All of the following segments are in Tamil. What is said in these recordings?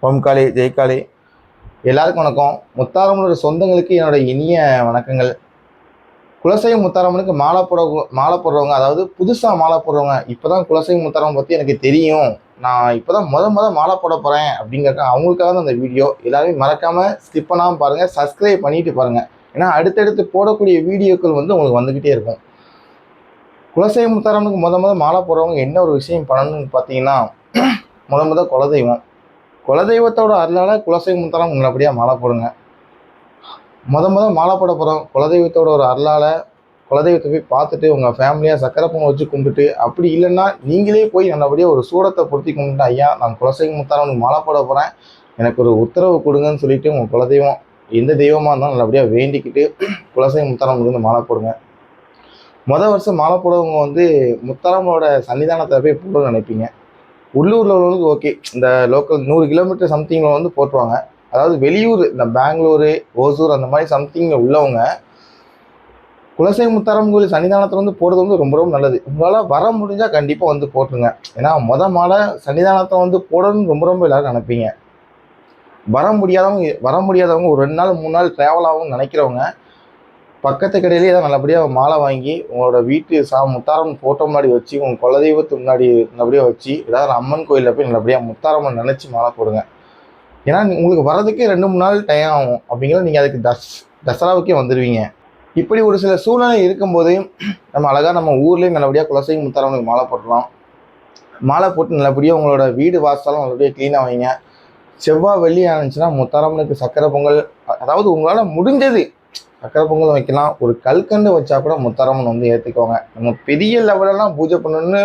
ஓம் காளி ஜெய் காளி. எல்லாருக்கும் வணக்கம். முத்தாரம்மனோட சொந்தங்களுக்கு என்னோட இனிய வணக்கங்கள். குலசைவ முத்தாரம்மனுக்கு மாலை போடுறவங்க, அதாவது புதுசாக மாலை போடுறவங்க, இப்போதான் குலசைவ முத்தாரம்மன் பற்றி எனக்கு தெரியும், நான் இப்போதான் முத மாலை போட போகிறேன் அப்படிங்கிறக்க அவங்களுக்காக தான் அந்த வீடியோ. எல்லாருமே மறக்காமல் ஸ்கிப் பண்ணாமல் பாருங்கள், சப்ஸ்கிரைப் பண்ணிட்டு பாருங்கள். ஏன்னா அடுத்தடுத்து போடக்கூடிய வீடியோக்கள் உங்களுக்கு வந்துக்கிட்டே இருக்கும். குலசைவ முத்தாரம்மனுக்கு முத மாலை போடுறவங்க என்ன ஒரு விஷயம் பண்ணணும்னு பார்த்தீங்கன்னா, முத குலதெய்வம். குலதெய்வத்தோட அருளால் குலசைவ முத்தாரம்மன் நல்லபடியாக மாலை போடுங்க. முத மாலை போட போகிறோம். குலதெய்வத்தோட ஒரு அருளால் குலதெய்வத்தை போய் பார்த்துட்டு உங்கள் ஃபேமிலியாக சக்கரை பொங்கல் வச்சு கும்பிட்டுட்டு, அப்படி இல்லைன்னா நீங்களே போய் நல்லபடியாக ஒரு சூடத்தை பொருத்தி கும்பிட்டு, ஐயா நான் குலசைவ முத்தாரம்மனுக்கு மாலை போட போகிறேன், எனக்கு ஒரு உத்தரவு கொடுங்கன்னு சொல்லிட்டு உங்கள் குலதெய்வம் எந்த தெய்வமாக இருந்தாலும் நல்லபடியாக வேண்டிக்கிட்டு குலசைவ முத்தாரம்மனுக்கு வந்து மாலை போடுங்க. வருஷம் மாலை போடுறவங்க முத்தாரம்மனோட சன்னிதானத்தில் போய் போடணும்னு நினைப்பீங்க. உள்ளூரில் உள்ளவங்களுக்கு ஓகே, இந்த லோக்கல் 100 கிலோமீட்டர் சம்திங்கில் போட்டுருவாங்க. அதாவது வெளியூர், இந்த பெங்களூரு, ஓசூர் அந்த மாதிரி சம்திங்கில் உள்ளவங்க குலசைவ முத்தாரம்மன் கோயில் சன்னிதானத்தில் போடுறது ரொம்ப நல்லது. உங்களால் வர முடிஞ்சால் கண்டிப்பாக போட்டுருங்க. ஏன்னா மாலை சன்னிதானத்தை போடணும்னு ரொம்ப எல்லாரும் நினைப்பீங்க. வர முடியாதவங்க ஒரு 2 நாள் 3 நாள் ட்ராவல் ஆகும்னு நினைக்கிறவங்க பக்கத்து கடையிலேயே ஏதாவது நல்லபடியாக மாலை வாங்கி உங்களோட வீட்டு முத்தாரம்மன் ஃபோட்டோ முன்னாடி வச்சு, உங்கள் குலதெய்வத்து முன்னாடி நல்லபடியாக வச்சு, ஏதாவது அம்மன் கோயிலில் போய் நல்லபடியாக முத்தாரம்மன் நினச்சி மாலை போடுங்க. ஏன்னா உங்களுக்கு வர்றதுக்கே 2-3 நாள் டைம் ஆகும். அப்படிங்கிறது நீங்கள் அதுக்கு தசராவுக்கே வந்துடுவீங்க. இப்படி ஒரு சில சூழ்நிலை இருக்கும்போது நம்ம அழகாக நம்ம ஊர்லேயே நல்லபடியாக குலசைவ முத்தாரம்மனுக்கு மாலை போட்டுடலாம். மாலை போட்டு நல்லபடியாக உங்களோட வீடு வாசலும் நல்லபடியாக க்ளீனாக வைங்க. செவ்வாய் வெள்ளி ஆனிச்சுன்னா முத்தாரம்மனுக்கு சக்கரை பொங்கல், அதாவது உங்களால் முடிஞ்சது சக்கரை பொங்கல் வைக்கலாம். ஒரு கல்கண்டு வச்சா கூட முத்தாரம்மன் ஏற்றுக்குவாங்க. நம்ம பெரிய லெவலெல்லாம் பூஜை பண்ணணும்னு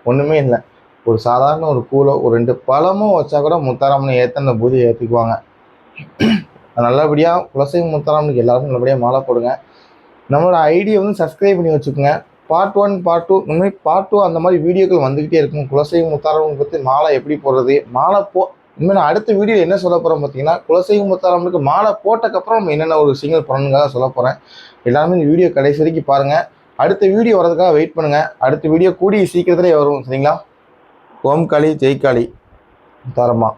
ஒன்றுமே இல்லை. ஒரு சாதாரண ஒரு பூலோ ஒரு 2 பழமோ வச்சா கூட முத்தாரம்மனை அந்த பூஜையை ஏற்றுக்குவாங்க. நல்லபடியாக குலசைவ முத்தாரம்மனுக்கு எல்லாருக்கும் நல்லபடியாக மாலை போடுங்க. நம்மளோட ஐடியை சப்ஸ்கிரைப் பண்ணி வச்சுக்கோங்க. பார்ட் 1 பார்ட் 2 இந்த மாதிரி பார்ட் 2 அந்த மாதிரி வீடியோக்கள் வந்துக்கிட்டே இருக்கும். குலசைவ முத்தாரம்மன் பற்றி மாலை எப்படி போடுறது, மாலை இனிமேல் நான் அடுத்த வீடியோ என்ன சொல்ல போகிறேன் பார்த்தீங்கன்னா, குலசைவ முத்தாரம்மனுக்கு மாலை போட்டக்கப்புறம் நம்ம என்னென்ன ஒரு விஷயங்கள் பண்ணணுங்கிறத சொல்ல போகிறேன். எல்லாருமே இந்த வீடியோ கடைசி வரைக்கும் பாருங்கள். அடுத்த வீடியோ வரதுக்காக வெயிட் பண்ணுங்கள். அடுத்த வீடியோ கூடிய சீக்கிரத்திலே வரும், சரிங்களா? ஓம் காளி ஜெய் காளி. முத்தாரம்மா.